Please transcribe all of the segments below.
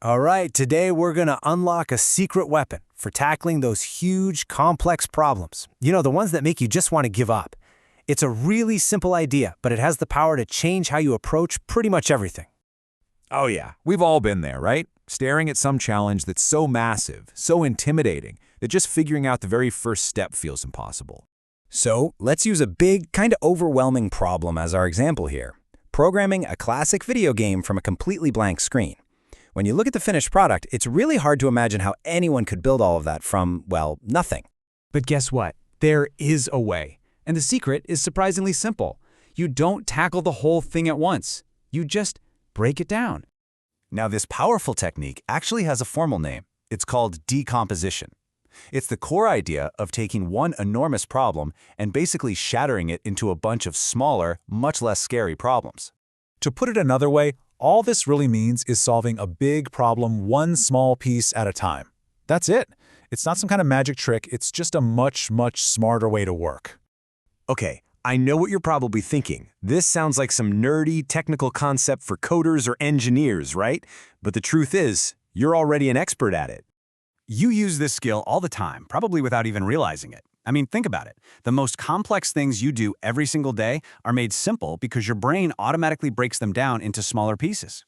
All right, today we're going to unlock a secret weapon for tackling those huge, complex problems. You know, the ones that make you just want to give up. It's a really simple idea, but it has the power to change how you approach pretty much everything. Oh yeah, we've all been there, right? Staring at some challenge that's so massive, so intimidating, that just figuring out the very first step feels impossible. So let's use a big, kind of overwhelming problem as our example here. Programming a classic video game from a completely blank screen. When you look at the finished product, it's really hard to imagine how anyone could build all of that from, well, nothing. But guess what? There is a way. And the secret is surprisingly simple. You don't tackle the whole thing at once. You just break it down. Now, this powerful technique actually has a formal name. It's called decomposition. It's the core idea of taking one enormous problem and basically shattering it into a bunch of smaller, much less scary problems. To put it another way, all this really means is solving a big problem one small piece at a time. That's it. It's not some kind of magic trick. It's just a much, much smarter way to work. Okay, I know what you're probably thinking. This sounds like some nerdy technical concept for coders or engineers, right? But the truth is, you're already an expert at it. You use this skill all the time, probably without even realizing it. I mean, think about it. The most complex things you do every single day are made simple because your brain automatically breaks them down into smaller pieces.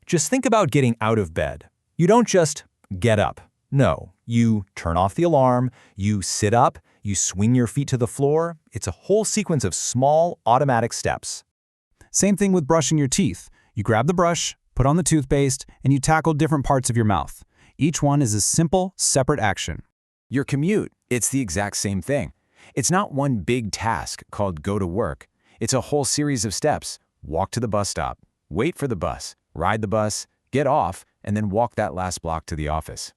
Just think about getting out of bed. You don't just get up. No, you turn off the alarm, you sit up, you swing your feet to the floor. It's a whole sequence of small, automatic steps. Same thing with brushing your teeth. You grab the brush, put on the toothpaste, and you tackle different parts of your mouth. Each one is a simple, separate action. Your commute, it's the exact same thing. It's not one big task called go to work. It's a whole series of steps. Walk to the bus stop, wait for the bus, ride the bus, get off, and then walk that last block to the office.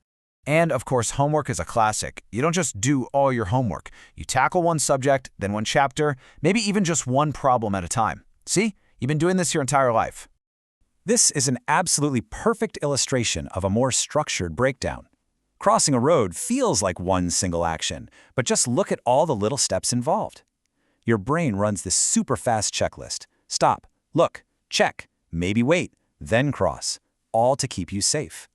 And of course, homework is a classic. You don't just do all your homework. You tackle one subject, then one chapter, maybe even just one problem at a time. See, you've been doing this your entire life. This is an absolutely perfect illustration of a more structured breakdown. Crossing a road feels like one single action, but just look at all the little steps involved. Your brain runs this super fast checklist. Stop, look, check, maybe wait, then cross, all to keep you safe.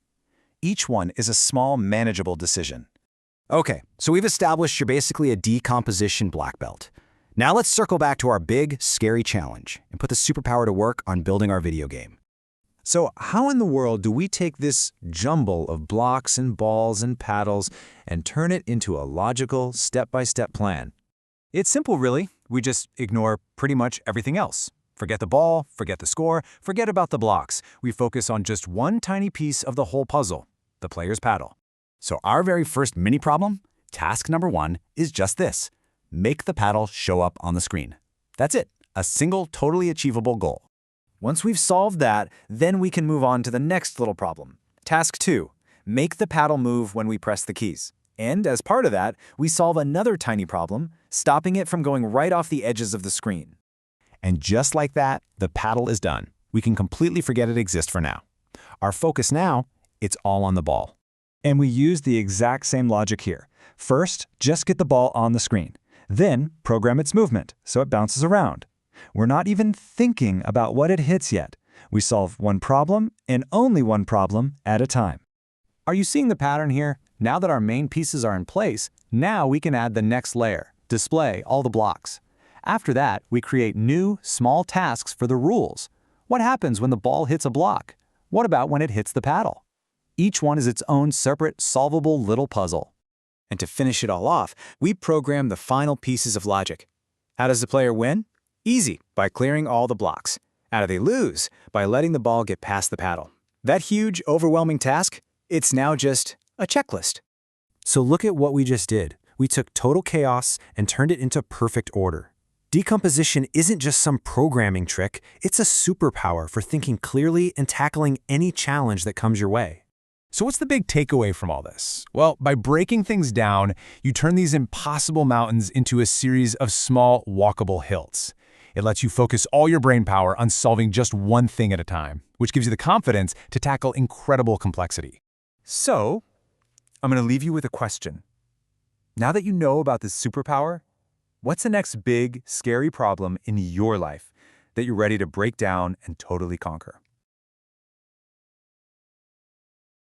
Each one is a small, manageable decision. Okay, so we've established you're basically a decomposition black belt. Now let's circle back to our big, scary challenge and put the superpower to work on building our video game. So how in the world do we take this jumble of blocks and balls and paddles and turn it into a logical, step-by-step plan? It's simple, really. We just ignore pretty much everything else. Forget the ball, forget the score, forget about the blocks. We focus on just one tiny piece of the whole puzzle, the player's paddle. So our very first mini problem, task number 1, is just this. Make the paddle show up on the screen. That's it, a single, totally achievable goal. Once we've solved that, then we can move on to the next little problem. Task 2, make the paddle move when we press the keys. And as part of that, we solve another tiny problem, stopping it from going right off the edges of the screen. And just like that, the paddle is done. We can completely forget it exists for now. Our focus now, it's all on the ball. And we use the exact same logic here. First, just get the ball on the screen. Then, program its movement so it bounces around. We're not even thinking about what it hits yet. We solve one problem and only one problem at a time. Are you seeing the pattern here? Now that our main pieces are in place, now we can add the next layer, display all the blocks. After that, we create new, small tasks for the rules. What happens when the ball hits a block? What about when it hits the paddle? Each one is its own separate, solvable little puzzle. And to finish it all off, we program the final pieces of logic. How does the player win? Easy, by clearing all the blocks. How do they lose? By letting the ball get past the paddle. That huge, overwhelming task, it's now just a checklist. So look at what we just did. We took total chaos and turned it into perfect order. Decomposition isn't just some programming trick, it's a superpower for thinking clearly and tackling any challenge that comes your way. So what's the big takeaway from all this? Well, by breaking things down, you turn these impossible mountains into a series of small, walkable hills. It lets you focus all your brain power on solving just one thing at a time, which gives you the confidence to tackle incredible complexity. So, I'm going to leave you with a question. Now that you know about this superpower, what's the next big, scary problem in your life that you're ready to break down and totally conquer?